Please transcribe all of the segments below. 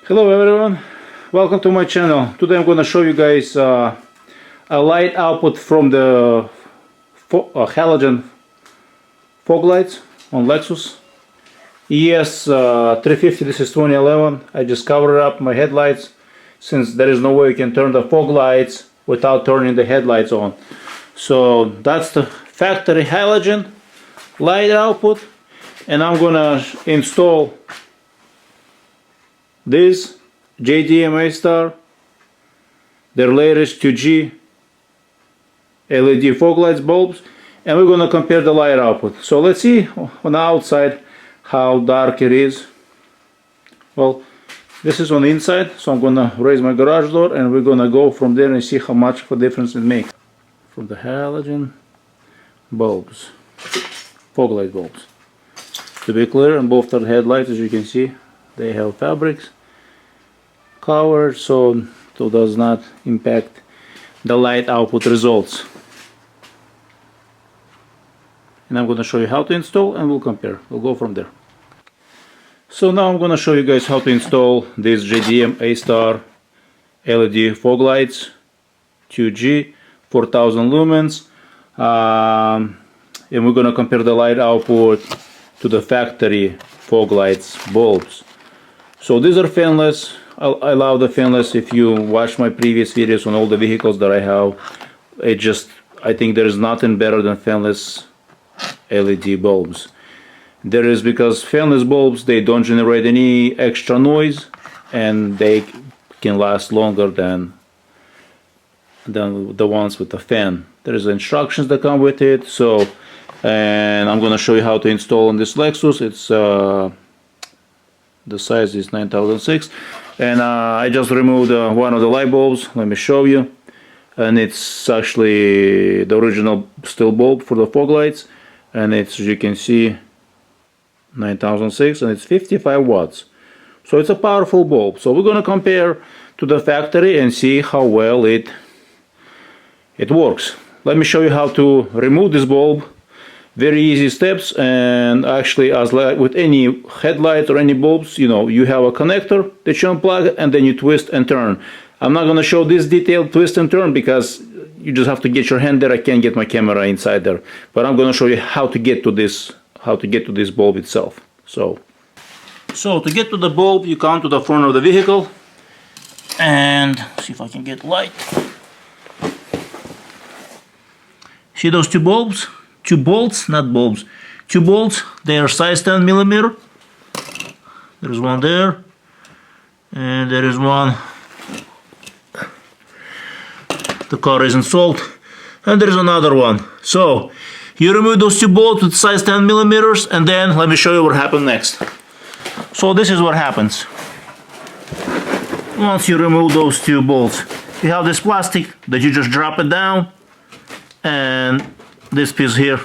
Hello everyone, welcome to my channel. Today I'm going to show you guys a light output from the halogen fog lights on Lexus ES 350. This is 2011. I just covered up my headlights since there is no way you can turn the fog lights without turning the headlights on. So that's the factory halogen light output, and I'm going to install this JDM astar, their latest 2G LED fog lights bulbs, and we're going to compare the light output. So let's see on the outside how dark it is. Well, this is on the inside, so I'm going to raise my garage door and we're going to go from there and see how much of a difference it makes. From the halogen bulbs, fog light bulbs. To be clear, on both our headlights, as you can see, they have fabrics covered, so it does not impact the light output results. And I'm going to show you how to install and we'll compare. We'll go from there. So now I'm going to show you guys how to install these JDM astar LED fog lights 2G 4000 lumens, and we're going to compare the light output to the factory fog lights bulbs. So these are fanless. I love the fanless. If you watch my previous videos on all the vehicles that I have, I think there is nothing better than fanless LED bulbs. There is, because fanless bulbs, they don't generate any extra noise and they can last longer than the ones with the fan. There is instructions that come with it. So, and I'm going to show you how to install on this Lexus. It's the size is 9006, and I just removed one of the light bulbs. Let me show you. And it's actually the original steel bulb for the fog lights, and it's, as you can see, 9006, and it's 55 watts. So it's a powerful bulb. So we're going to compare to the factory and see how well it works. Let me show you how to remove this bulb. Very easy steps, and actually, as like with any headlight or any bulbs, you know, you have a connector that you unplug and then you twist and turn. I'm not going to show this detailed twist and turn because you just have to get your hand there. I can't get my camera inside there, but I'm going to show you how to get to this bulb itself. So to get to the bulb, you come to the front of the vehicle and see if I can get light. See those two bulbs? Two bolts, not bulbs. Two bolts, they are size 10 millimeter. There's one there, and there is one. The car is installed, and there is another one. So you remove those two bolts with size 10 millimeters, and then let me show you what happens next. So this is what happens. Once you remove those two bolts, you have this plastic that you just drop it down, and this piece here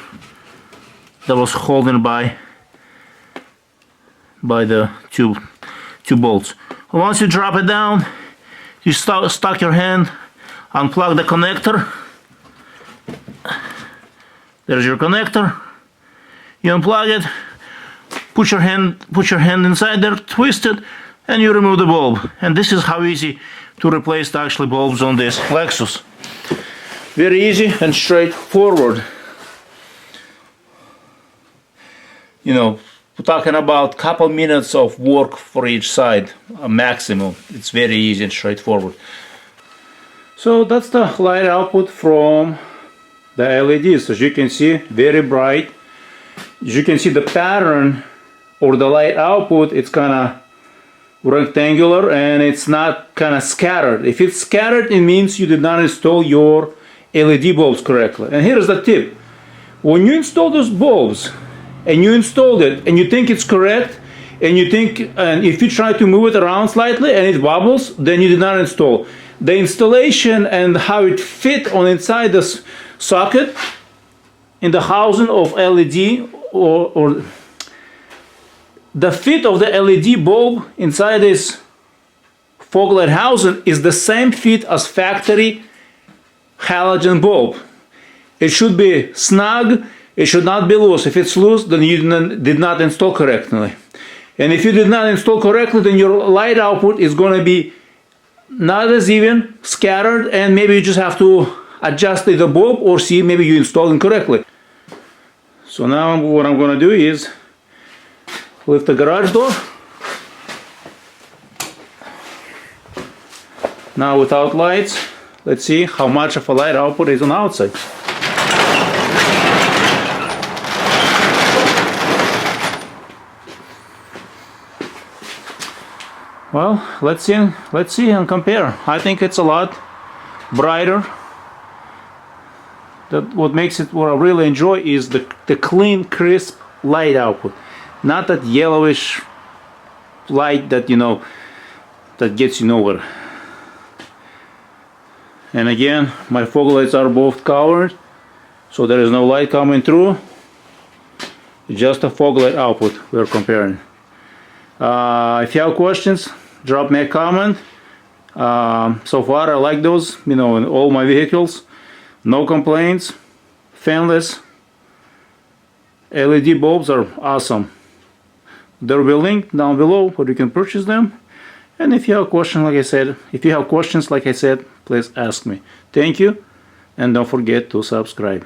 that was holding by the two bolts. Once you drop it down, you stuck your hand, unplug the connector. There's your connector. You unplug it, put your hand inside there, twist it, and you remove the bulb. And this is how easy to replace the actual bulbs on this Lexus. Very easy and straightforward. You know, we're talking about a couple minutes of work for each side, a maximum. It's very easy and straightforward. So that's the light output from the LEDs. As you can see, very bright. As you can see, the pattern or the light output, it's kind of rectangular and it's not kind of scattered. If it's scattered, it means you did not install your LED bulbs correctly. And here's the tip. When you install those bulbs and you installed it and you think it's correct, and if you try to move it around slightly and it wobbles, then you did not install. The installation and how it fit on inside this socket in the housing of LED, or the fit of the LED bulb inside this fog light housing is the same fit as factory halogen bulb. It should be snug, it should not be loose. If it's loose, then you did not install correctly. And if you did not install correctly, then your light output is going to be not as even, scattered, and maybe you just have to adjust the bulb or see maybe you installed incorrectly. So now what I'm going to do is lift the garage door. Now without lights, let's see how much of a light output is on the outside. Well, let's see and compare. I think it's a lot brighter. What makes it, what I really enjoy is the clean, crisp light output. Not that yellowish light that, you know, that gets you nowhere. And again, my fog lights are both covered, so there is no light coming through. Just a fog light output we're comparing. If you have questions, drop me a comment. So far I like those, you know, in all my vehicles. No complaints. Fanless LED bulbs are awesome. There will be a link down below where you can purchase them. And if you have questions, like I said, please ask me. Thank you, and don't forget to subscribe.